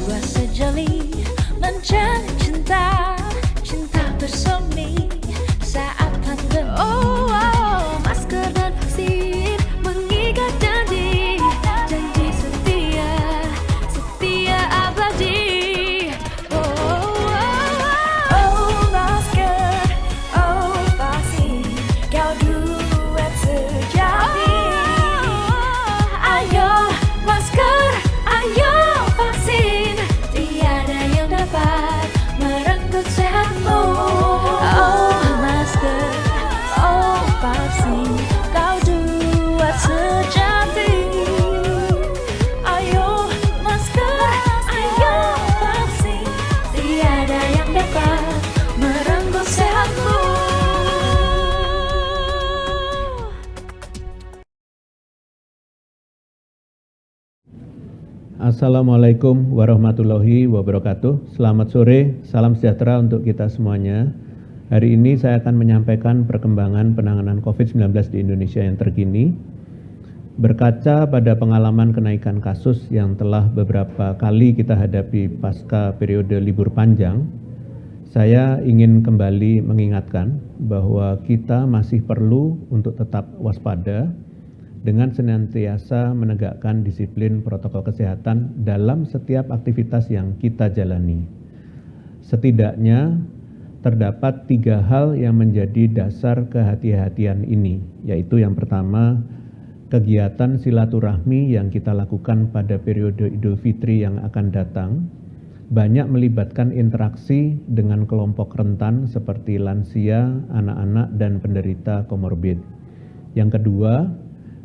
Jiwa sejoli mencari cinta, cinta bersemi saat pandemi. Masker dan vaksin mengikat janji, janji setia, setia abadi. Masker, vaksin, kau duet sejati. Ayo masker, ayo vaksin, tiada yang dapat merenggut sehatmu. Masker, vaksin, kau duet sejati. Ayo masker, ayo vaksin, tiada yang dapat merenggut sehatmu. Assalamualaikum warahmatullahi wabarakatuh. Selamat sore, salam sejahtera untuk kita semuanya. Hari ini saya akan menyampaikan perkembangan penanganan COVID-19 di Indonesia yang terkini. Berkaca pada pengalaman kenaikan kasus yang telah beberapa kali kita hadapi pasca periode libur panjang, saya ingin kembali mengingatkan bahwa kita masih perlu untuk tetap waspada dengan senantiasa menegakkan disiplin protokol kesehatan dalam setiap aktivitas yang kita jalani. Setidaknya terdapat 3 hal yang menjadi dasar kehati-hatian ini, yaitu yang pertama, kegiatan silaturahmi yang kita lakukan pada periode Idul Fitri yang akan datang banyak melibatkan interaksi dengan kelompok rentan seperti lansia, anak-anak, dan penderita komorbid. Yang kedua,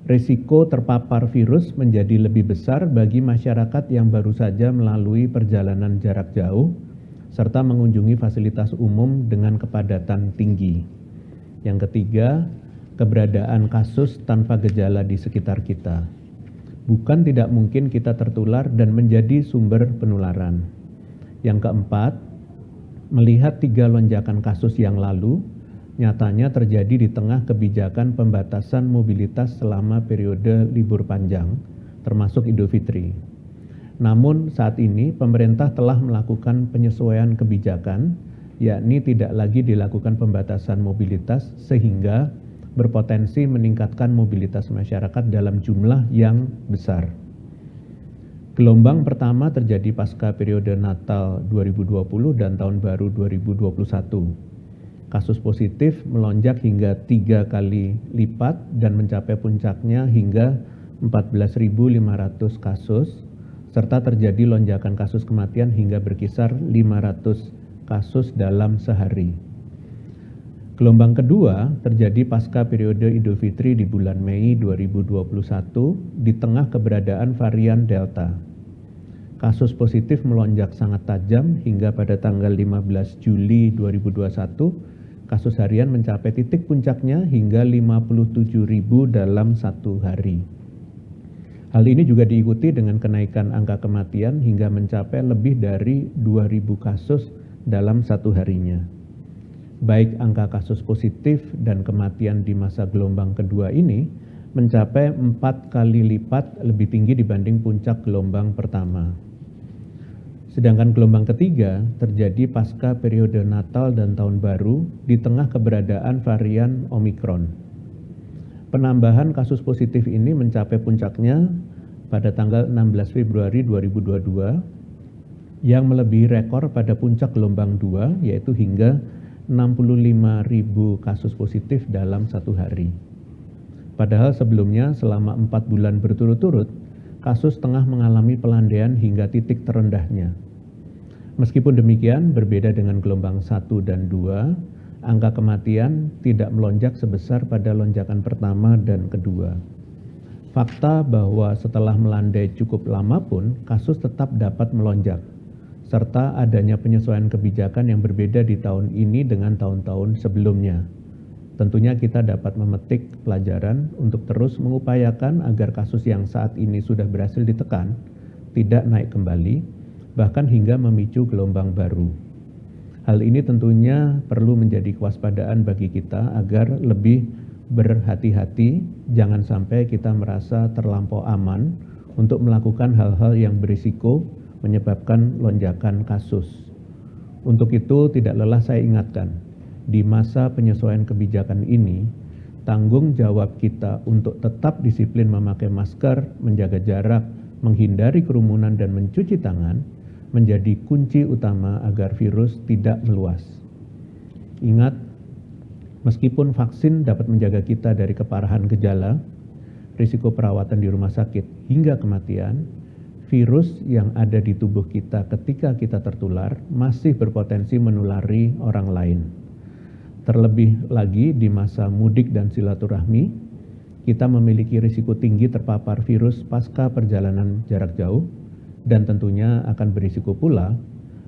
risiko terpapar virus menjadi lebih besar bagi masyarakat yang baru saja melalui perjalanan jarak jauh serta mengunjungi fasilitas umum dengan kepadatan tinggi. Yang ketiga, keberadaan kasus tanpa gejala di sekitar kita. Bukan tidak mungkin kita tertular dan menjadi sumber penularan. Yang keempat, melihat 3 lonjakan kasus yang lalu, nyatanya terjadi di tengah kebijakan pembatasan mobilitas selama periode libur panjang, termasuk Idul Fitri. Namun saat ini pemerintah telah melakukan penyesuaian kebijakan, yakni tidak lagi dilakukan pembatasan mobilitas sehingga berpotensi meningkatkan mobilitas masyarakat dalam jumlah yang besar. Gelombang pertama terjadi pasca periode Natal 2020 dan Tahun Baru 2021. Kasus positif melonjak hingga 3 kali lipat dan mencapai puncaknya hingga 14.500 kasus, serta terjadi lonjakan kasus kematian hingga berkisar 500 kasus dalam sehari. Gelombang kedua terjadi pasca periode Idul Fitri di bulan Mei 2021 di tengah keberadaan varian Delta. Kasus positif melonjak sangat tajam hingga pada tanggal 15 Juli 2021, kasus harian mencapai titik puncaknya hingga 57.000 dalam 1 hari. Hal ini juga diikuti dengan kenaikan angka kematian hingga mencapai lebih dari 2.000 kasus dalam 1 harinya. Baik angka kasus positif dan kematian di masa gelombang kedua ini mencapai 4 kali lipat lebih tinggi dibanding puncak gelombang pertama. Sedangkan gelombang ketiga terjadi pasca periode Natal dan Tahun Baru di tengah keberadaan varian Omikron. Penambahan kasus positif ini mencapai puncaknya pada tanggal 16 Februari 2022 yang melebihi rekor pada puncak gelombang 2 yaitu hingga 65.000 kasus positif dalam 1 hari. Padahal sebelumnya selama 4 bulan berturut-turut, kasus tengah mengalami pelandaian hingga titik terendahnya. Meskipun demikian, berbeda dengan gelombang 1 dan 2, angka kematian tidak melonjak sebesar pada lonjakan pertama dan kedua. Fakta bahwa setelah melandai cukup lama pun, kasus tetap dapat melonjak, serta adanya penyesuaian kebijakan yang berbeda di tahun ini dengan tahun-tahun sebelumnya. Tentunya kita dapat memetik pelajaran untuk terus mengupayakan agar kasus yang saat ini sudah berhasil ditekan tidak naik kembali, bahkan hingga memicu gelombang baru. Hal ini tentunya perlu menjadi kewaspadaan bagi kita agar lebih berhati-hati, jangan sampai kita merasa terlampau aman untuk melakukan hal-hal yang berisiko menyebabkan lonjakan kasus. Untuk itu tidak lelah saya ingatkan, di masa penyesuaian kebijakan ini, tanggung jawab kita untuk tetap disiplin memakai masker, menjaga jarak, menghindari kerumunan dan mencuci tangan menjadi kunci utama agar virus tidak meluas. Ingat, meskipun vaksin dapat menjaga kita dari keparahan gejala, risiko perawatan di rumah sakit hingga kematian, virus yang ada di tubuh kita ketika kita tertular masih berpotensi menulari orang lain. Terlebih lagi di masa mudik dan silaturahmi, kita memiliki risiko tinggi terpapar virus pasca perjalanan jarak jauh dan tentunya akan berisiko pula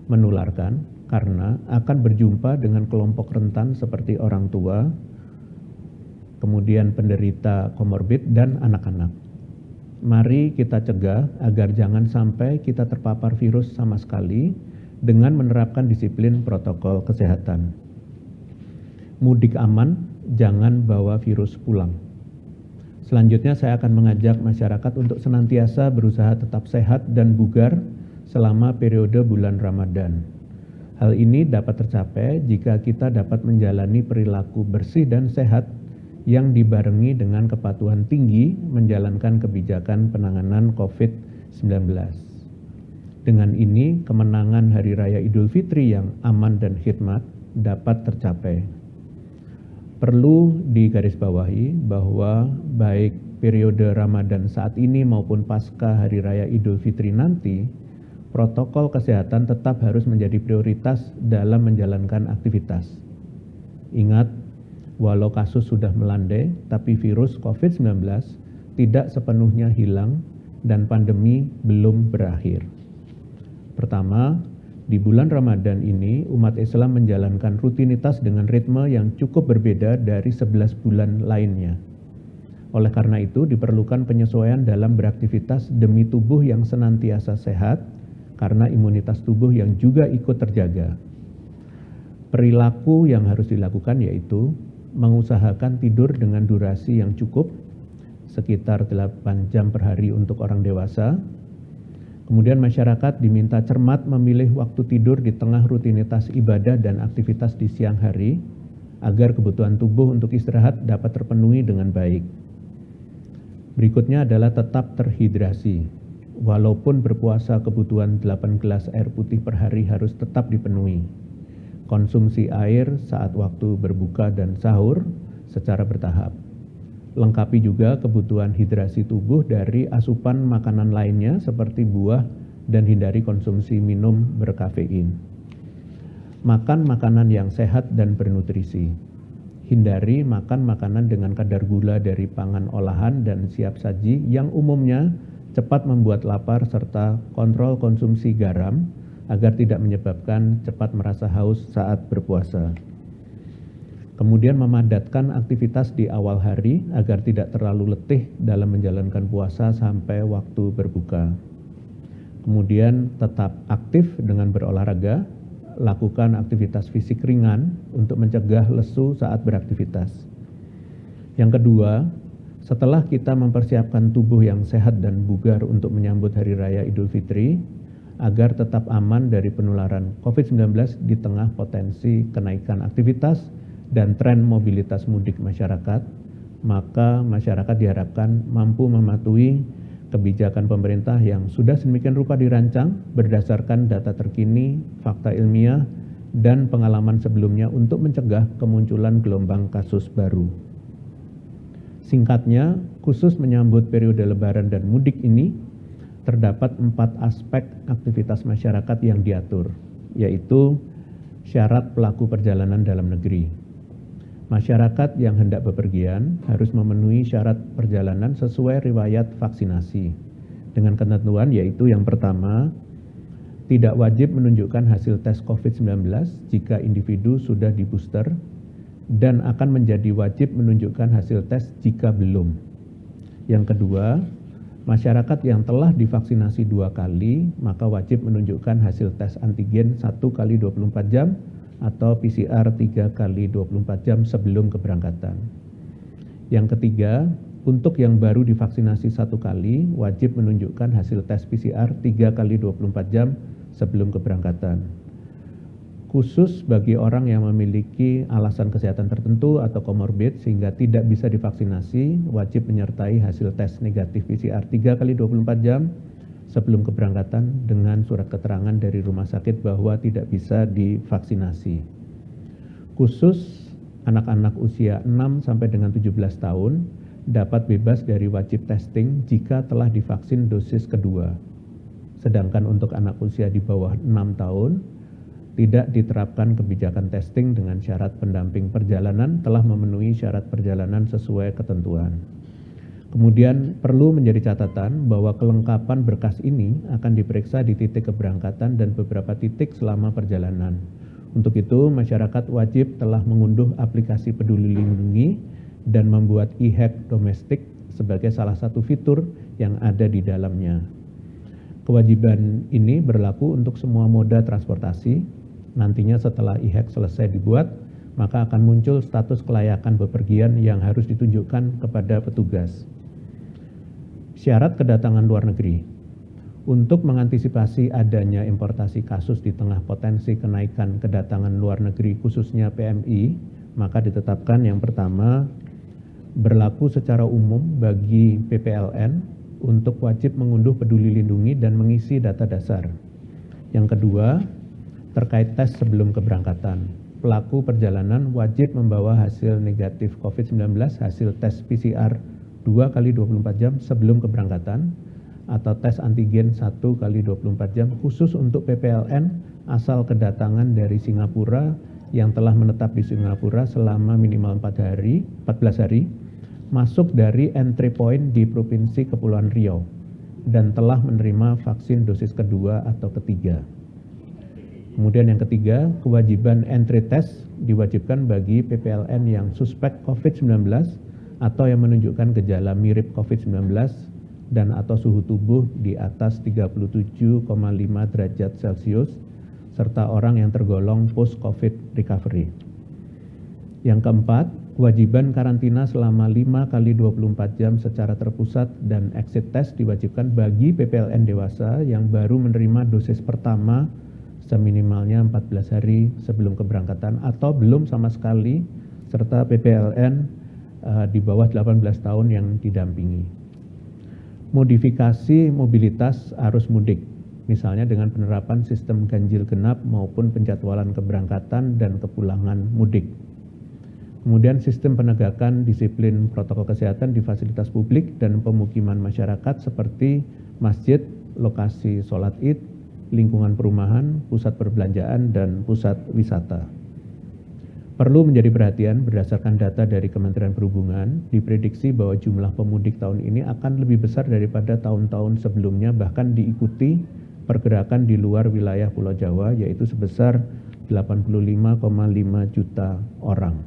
menularkan karena akan berjumpa dengan kelompok rentan seperti orang tua, kemudian penderita komorbid dan anak-anak. Mari kita cegah agar jangan sampai kita terpapar virus sama sekali dengan menerapkan disiplin protokol kesehatan. Mudik aman, jangan bawa virus pulang. Selanjutnya saya akan mengajak masyarakat untuk senantiasa berusaha tetap sehat dan bugar selama periode bulan Ramadan. Hal ini dapat tercapai jika kita dapat menjalani perilaku bersih dan sehat yang dibarengi dengan kepatuhan tinggi menjalankan kebijakan penanganan COVID-19. Dengan ini, kemenangan Hari Raya Idul Fitri yang aman dan khidmat dapat tercapai. Perlu digarisbawahi bahwa baik periode Ramadan saat ini maupun pasca Hari Raya Idul Fitri nanti, protokol kesehatan tetap harus menjadi prioritas dalam menjalankan aktivitas. Ingat, walau kasus sudah melandai, tapi virus COVID-19 tidak sepenuhnya hilang dan pandemi belum berakhir. Pertama, di bulan Ramadan ini umat Islam menjalankan rutinitas dengan ritme yang cukup berbeda dari 11 bulan lainnya. Oleh karena itu diperlukan penyesuaian dalam beraktivitas demi tubuh yang senantiasa sehat karena imunitas tubuh yang juga ikut terjaga. Perilaku yang harus dilakukan yaitu mengusahakan tidur dengan durasi yang cukup, sekitar 8 jam per hari untuk orang dewasa. Kemudian masyarakat diminta cermat memilih waktu tidur di tengah rutinitas ibadah dan aktivitas di siang hari, agar kebutuhan tubuh untuk istirahat dapat terpenuhi dengan baik. Berikutnya adalah tetap terhidrasi. Walaupun berpuasa, kebutuhan 8 gelas air putih per hari harus tetap dipenuhi. Konsumsi air saat waktu berbuka dan sahur secara bertahap. Lengkapi juga kebutuhan hidrasi tubuh dari asupan makanan lainnya seperti buah dan hindari konsumsi minum berkafein. Makan makanan yang sehat dan bernutrisi. Hindari makan makanan dengan kadar gula dari pangan olahan dan siap saji yang umumnya cepat membuat lapar serta kontrol konsumsi garam agar tidak menyebabkan cepat merasa haus saat berpuasa. Kemudian memadatkan aktivitas di awal hari agar tidak terlalu letih dalam menjalankan puasa sampai waktu berbuka. Kemudian tetap aktif dengan berolahraga, lakukan aktivitas fisik ringan untuk mencegah lesu saat beraktivitas. Yang kedua, setelah kita mempersiapkan tubuh yang sehat dan bugar untuk menyambut Hari Raya Idul Fitri, agar tetap aman dari penularan COVID-19 di tengah potensi kenaikan aktivitas dan tren mobilitas mudik masyarakat, maka masyarakat diharapkan mampu mematuhi kebijakan pemerintah yang sudah sedemikian rupa dirancang berdasarkan data terkini, fakta ilmiah, dan pengalaman sebelumnya untuk mencegah kemunculan gelombang kasus baru. Singkatnya, khusus menyambut periode Lebaran dan mudik ini, terdapat 4 aspek aktivitas masyarakat yang diatur, yaitu syarat pelaku perjalanan dalam negeri. Masyarakat yang hendak bepergian harus memenuhi syarat perjalanan sesuai riwayat vaksinasi. Dengan ketentuan yaitu yang pertama, tidak wajib menunjukkan hasil tes COVID-19 jika individu sudah di-booster dan akan menjadi wajib menunjukkan hasil tes jika belum. Yang kedua, masyarakat yang telah divaksinasi 2 kali maka wajib menunjukkan hasil tes antigen 1 kali 24 jam atau PCR 3 kali 24 jam sebelum keberangkatan. Yang ketiga, Untuk yang baru divaksinasi 1 kali, wajib menunjukkan hasil tes PCR 3 kali 24 jam sebelum keberangkatan. Khusus bagi orang yang memiliki alasan kesehatan tertentu atau komorbid sehingga tidak bisa divaksinasi, wajib menyertai hasil tes negatif PCR 3 kali 24 jam sebelum keberangkatan dengan surat keterangan dari rumah sakit bahwa tidak bisa divaksinasi. Khusus anak-anak usia 6 sampai dengan 17 tahun dapat bebas dari wajib testing jika telah divaksin dosis kedua. Sedangkan untuk anak usia di bawah 6 tahun, tidak diterapkan kebijakan testing dengan syarat pendamping perjalanan telah memenuhi syarat perjalanan sesuai ketentuan. Kemudian perlu menjadi catatan bahwa kelengkapan berkas ini akan diperiksa di titik keberangkatan dan beberapa titik selama perjalanan. Untuk itu, masyarakat wajib telah mengunduh aplikasi Peduli Lindungi dan membuat e-hack domestik sebagai salah satu fitur yang ada di dalamnya. Kewajiban ini berlaku untuk semua moda transportasi. Nantinya setelah e-hack selesai dibuat, maka akan muncul status kelayakan bepergian yang harus ditunjukkan kepada petugas. Syarat kedatangan luar negeri. Untuk mengantisipasi adanya importasi kasus di tengah potensi kenaikan kedatangan luar negeri khususnya PMI, maka ditetapkan yang pertama, berlaku secara umum bagi PPLN untuk wajib mengunduh Peduli Lindungi dan mengisi data dasar. Yang kedua, terkait tes sebelum keberangkatan. Pelaku perjalanan wajib membawa hasil negatif COVID-19 hasil tes PCR 2 kali 24 jam sebelum keberangkatan atau tes antigen 1 kali 24 jam khusus untuk PPLN asal kedatangan dari Singapura yang telah menetap di Singapura selama minimal 14 hari, masuk dari entry point di Provinsi Kepulauan Riau dan telah menerima vaksin dosis kedua atau ketiga. Kemudian yang ketiga, kewajiban entry test diwajibkan bagi PPLN yang suspek COVID-19 atau yang menunjukkan gejala mirip COVID-19 dan atau suhu tubuh di atas 37,5 derajat Celcius, serta orang yang tergolong post-COVID recovery. Yang keempat, kewajiban karantina selama 5 kali 24 jam secara terpusat dan exit test diwajibkan bagi PPLN dewasa yang baru menerima dosis pertama seminimalnya 14 hari sebelum keberangkatan atau belum sama sekali, serta PPLN di bawah 18 tahun yang didampingi. Modifikasi mobilitas arus mudik, misalnya dengan penerapan sistem ganjil genap maupun penjadwalan keberangkatan dan kepulangan mudik. Kemudian sistem penegakan disiplin protokol kesehatan di fasilitas publik dan pemukiman masyarakat seperti masjid, lokasi sholat id, lingkungan perumahan, pusat perbelanjaan, dan pusat wisata. Perlu menjadi perhatian berdasarkan data dari Kementerian Perhubungan, diprediksi bahwa jumlah pemudik tahun ini akan lebih besar daripada tahun-tahun sebelumnya, bahkan diikuti pergerakan di luar wilayah Pulau Jawa, yaitu sebesar 85,5 juta orang.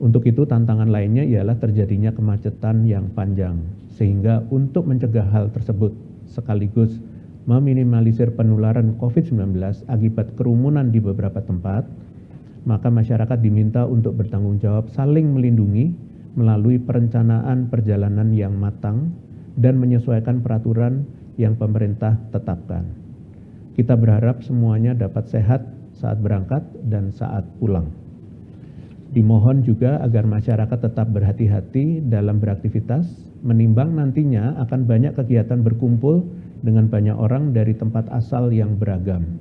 Untuk itu tantangan lainnya ialah terjadinya kemacetan yang panjang, sehingga untuk mencegah hal tersebut sekaligus meminimalisir penularan COVID-19 akibat kerumunan di beberapa tempat, maka masyarakat diminta untuk bertanggung jawab saling melindungi melalui perencanaan perjalanan yang matang dan menyesuaikan peraturan yang pemerintah tetapkan. Kita berharap semuanya dapat sehat saat berangkat dan saat pulang. Dimohon juga agar masyarakat tetap berhati-hati dalam beraktivitas, menimbang nantinya akan banyak kegiatan berkumpul dengan banyak orang dari tempat asal yang beragam.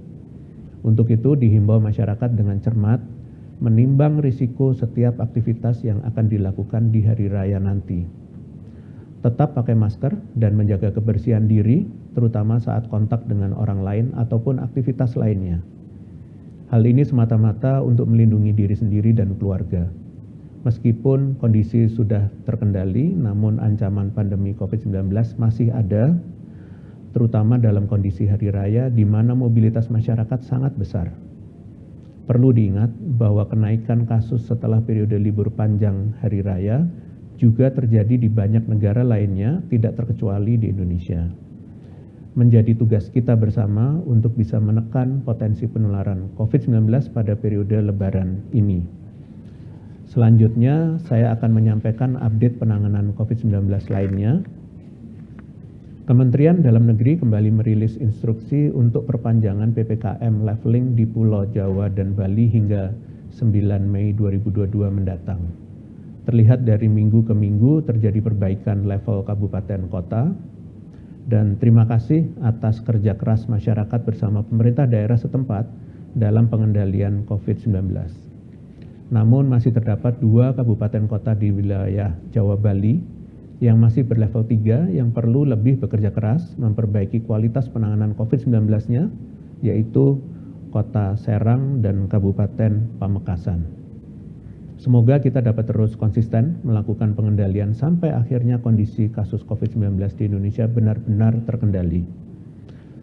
Untuk itu dihimbau masyarakat dengan cermat menimbang risiko setiap aktivitas yang akan dilakukan di hari raya nanti. Tetap pakai masker dan menjaga kebersihan diri, terutama saat kontak dengan orang lain ataupun aktivitas lainnya. Hal ini semata-mata untuk melindungi diri sendiri dan keluarga. Meskipun kondisi sudah terkendali, namun ancaman pandemi COVID-19 masih ada, terutama dalam kondisi hari raya di mana mobilitas masyarakat sangat besar. Perlu diingat bahwa kenaikan kasus setelah periode libur panjang hari raya juga terjadi di banyak negara lainnya, tidak terkecuali di Indonesia. Menjadi tugas kita bersama untuk bisa menekan potensi penularan COVID-19 pada periode Lebaran ini. Selanjutnya, saya akan menyampaikan update penanganan COVID-19 lainnya. Kementerian Dalam Negeri kembali merilis instruksi untuk perpanjangan PPKM leveling di Pulau Jawa dan Bali hingga 9 Mei 2022 mendatang. Terlihat dari minggu ke minggu terjadi perbaikan level kabupaten kota, dan terima kasih atas kerja keras masyarakat bersama pemerintah daerah setempat dalam pengendalian COVID-19. Namun masih terdapat 2 kabupaten kota di wilayah Jawa Bali yang masih berlevel 3 yang perlu lebih bekerja keras memperbaiki kualitas penanganan COVID-19-nya, yaitu Kota Serang dan Kabupaten Pamekasan. Semoga kita dapat terus konsisten melakukan pengendalian sampai akhirnya kondisi kasus COVID-19 di Indonesia benar-benar terkendali.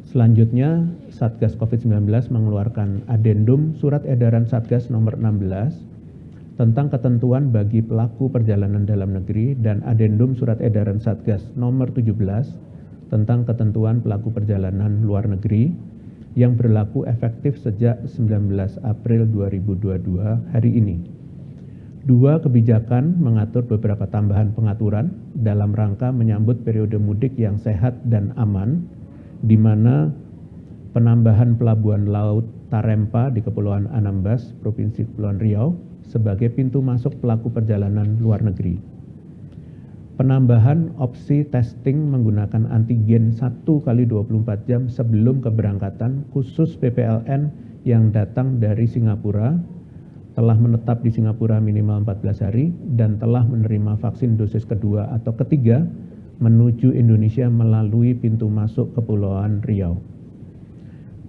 Selanjutnya, Satgas COVID-19 mengeluarkan adendum Surat Edaran Satgas nomor 16 tentang ketentuan bagi pelaku perjalanan dalam negeri dan adendum Surat Edaran Satgas nomor 17 tentang ketentuan pelaku perjalanan luar negeri yang berlaku efektif sejak 19 April 2022 hari ini. 2 kebijakan mengatur beberapa tambahan pengaturan dalam rangka menyambut periode mudik yang sehat dan aman, di mana penambahan pelabuhan laut Tarempa di Kepulauan Anambas, Provinsi Kepulauan Riau, sebagai pintu masuk pelaku perjalanan luar negeri. Penambahan opsi testing menggunakan antigen 1 kali 24 jam sebelum keberangkatan khusus PPLN yang datang dari Singapura, telah menetap di Singapura minimal 14 hari, dan telah menerima vaksin dosis kedua atau ketiga menuju Indonesia melalui pintu masuk Kepulauan Riau.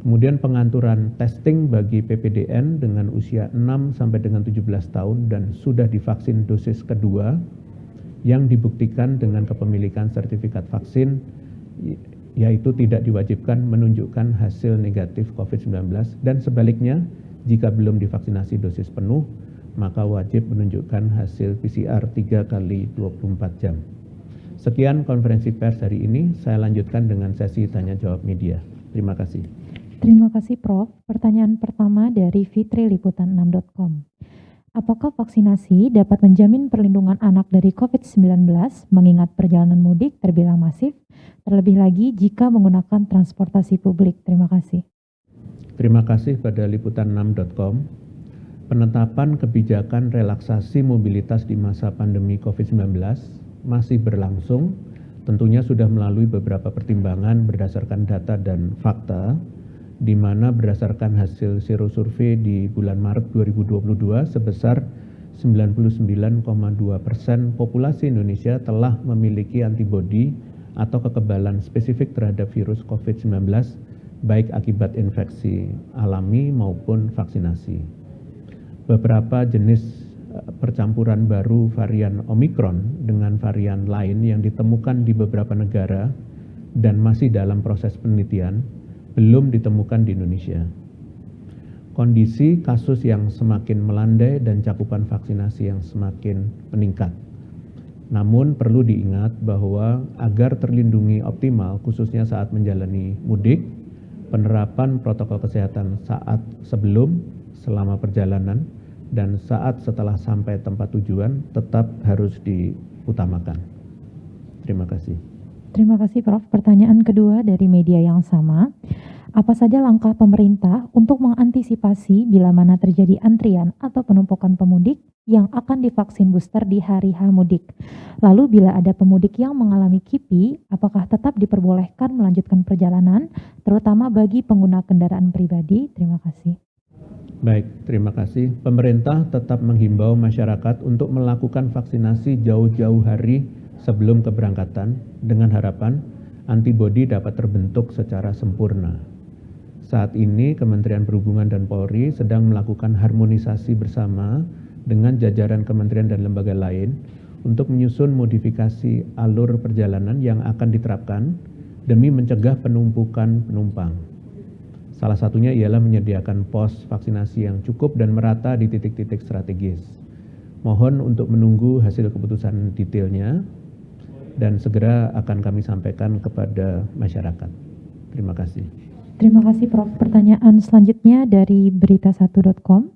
Kemudian pengaturan testing bagi PPDN dengan usia 6 sampai dengan 17 tahun dan sudah divaksin dosis kedua yang dibuktikan dengan kepemilikan sertifikat vaksin, yaitu tidak diwajibkan menunjukkan hasil negatif COVID-19, dan sebaliknya jika belum divaksinasi dosis penuh maka wajib menunjukkan hasil PCR 3 kali 24 jam. Sekian konferensi pers hari ini, saya lanjutkan dengan sesi tanya jawab media. Terima kasih. Terima kasih Prof. Pertanyaan pertama dari fitriliputan6.com. Apakah vaksinasi dapat menjamin perlindungan anak dari COVID-19 mengingat perjalanan mudik terbilang masif, terlebih lagi jika menggunakan transportasi publik? Terima kasih. Terima kasih pada liputan6.com. Penetapan kebijakan relaksasi mobilitas di masa pandemi COVID-19 masih berlangsung, tentunya sudah melalui beberapa pertimbangan berdasarkan data dan fakta, di mana berdasarkan hasil serosurvei di bulan Maret 2022 sebesar 99,2% populasi Indonesia telah memiliki antibodi atau kekebalan spesifik terhadap virus COVID-19 baik akibat infeksi alami maupun vaksinasi. Beberapa jenis percampuran baru varian Omicron dengan varian lain yang ditemukan di beberapa negara dan masih dalam proses penelitian belum ditemukan di Indonesia. Kondisi kasus yang semakin melandai dan cakupan vaksinasi yang semakin meningkat. Namun perlu diingat bahwa agar terlindungi optimal khususnya saat menjalani mudik, penerapan protokol kesehatan saat sebelum, selama perjalanan, dan saat setelah sampai tempat tujuan tetap harus diutamakan. Terima kasih. Terima kasih Prof. Pertanyaan kedua dari media yang sama. Apa saja langkah pemerintah untuk mengantisipasi bila mana terjadi antrian atau penumpukan pemudik yang akan divaksin booster di hari H mudik? Lalu bila ada pemudik yang mengalami KIPI, apakah tetap diperbolehkan melanjutkan perjalanan, terutama bagi pengguna kendaraan pribadi? Terima kasih. Baik, terima kasih. Pemerintah tetap menghimbau masyarakat untuk melakukan vaksinasi jauh-jauh hari sebelum keberangkatan dengan harapan antibodi dapat terbentuk secara sempurna. Saat ini Kementerian Perhubungan dan Polri sedang melakukan harmonisasi bersama dengan jajaran kementerian dan lembaga lain untuk menyusun modifikasi alur perjalanan yang akan diterapkan demi mencegah penumpukan penumpang. Salah satunya ialah menyediakan pos vaksinasi yang cukup dan merata di titik-titik strategis. Mohon untuk menunggu hasil keputusan detailnya dan segera akan kami sampaikan kepada masyarakat. Terima kasih. Terima kasih Prof. Pertanyaan selanjutnya dari berita1.com.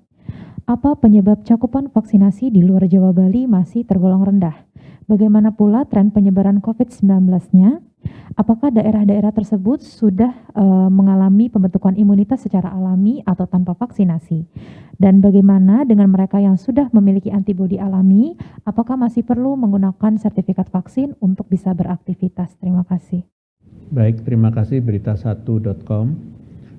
Apa penyebab cakupan vaksinasi di luar Jawa Bali masih tergolong rendah? Bagaimana pula tren penyebaran COVID-19-nya? Apakah daerah-daerah tersebut sudah mengalami pembentukan imunitas secara alami atau tanpa vaksinasi? Dan bagaimana dengan mereka yang sudah memiliki antibodi alami? Apakah masih perlu menggunakan sertifikat vaksin untuk bisa beraktivitas? Terima kasih. Baik, terima kasih berita1.com.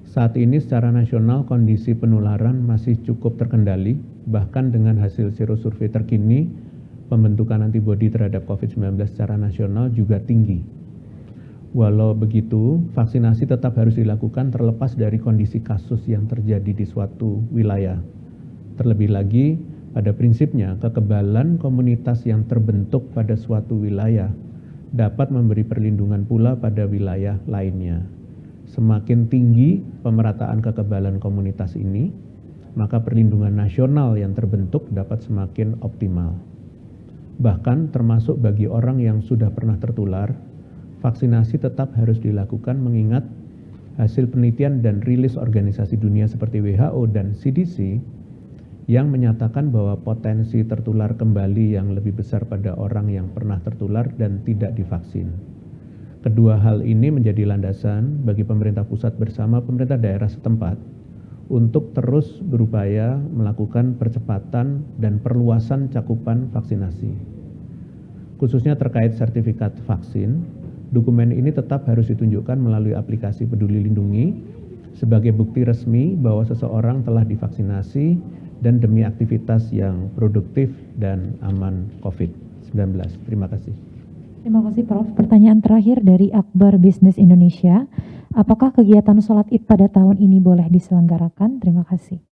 Saat ini secara nasional kondisi penularan masih cukup terkendali, bahkan dengan hasil serosurvei terkini, pembentukan antibodi terhadap COVID-19 secara nasional juga tinggi. Walau begitu, vaksinasi tetap harus dilakukan terlepas dari kondisi kasus yang terjadi di suatu wilayah. Terlebih lagi, pada prinsipnya kekebalan komunitas yang terbentuk pada suatu wilayah dapat memberi perlindungan pula pada wilayah lainnya. Semakin tinggi pemerataan kekebalan komunitas ini, maka perlindungan nasional yang terbentuk dapat semakin optimal. Bahkan termasuk bagi orang yang sudah pernah tertular, vaksinasi tetap harus dilakukan mengingat hasil penelitian dan rilis organisasi dunia seperti WHO dan CDC yang menyatakan bahwa potensi tertular kembali yang lebih besar pada orang yang pernah tertular dan tidak divaksin. Kedua hal ini menjadi landasan bagi pemerintah pusat bersama pemerintah daerah setempat untuk terus berupaya melakukan percepatan dan perluasan cakupan vaksinasi. Khususnya terkait sertifikat vaksin, dokumen ini tetap harus ditunjukkan melalui aplikasi Peduli Lindungi sebagai bukti resmi bahwa seseorang telah divaksinasi dan demi aktivitas yang produktif dan aman COVID-19. Terima kasih. Terima kasih Prof. Pertanyaan terakhir dari Akbar Bisnis Indonesia. Apakah kegiatan sholat Id pada tahun ini boleh diselenggarakan? Terima kasih.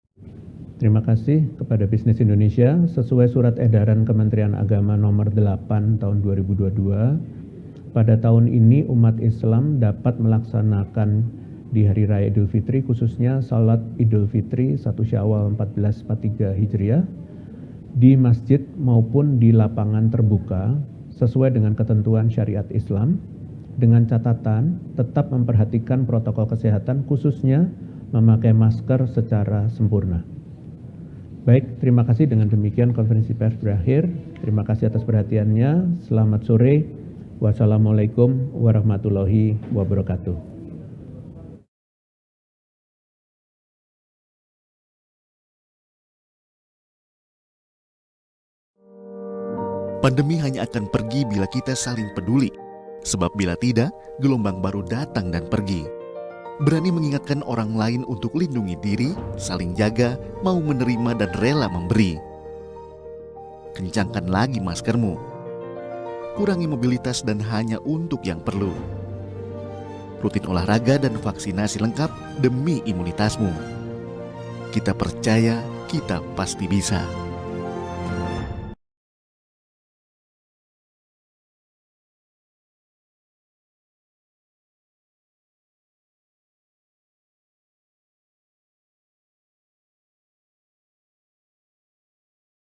Terima kasih kepada Bisnis Indonesia. Sesuai surat edaran Kementerian Agama nomor 8 tahun 2022, pada tahun ini umat Islam dapat melaksanakan di Hari Raya Idul Fitri, khususnya salat Idul Fitri 1 Syawal 1443 Hijriah, di masjid maupun di lapangan terbuka, sesuai dengan ketentuan syariat Islam, dengan catatan tetap memperhatikan protokol kesehatan khususnya memakai masker secara sempurna. Baik, terima kasih. Dengan demikian konferensi pers berakhir. Terima kasih atas perhatiannya. Selamat sore. Wassalamualaikum warahmatullahi wabarakatuh. Pandemi hanya akan pergi bila kita saling peduli. Sebab bila tidak, gelombang baru datang dan pergi. Berani mengingatkan orang lain untuk lindungi diri, saling jaga, mau menerima dan rela memberi. Kencangkan lagi maskermu. Kurangi mobilitas dan hanya untuk yang perlu. Rutin olahraga dan vaksinasi lengkap demi imunitasmu. Kita percaya, kita pasti bisa.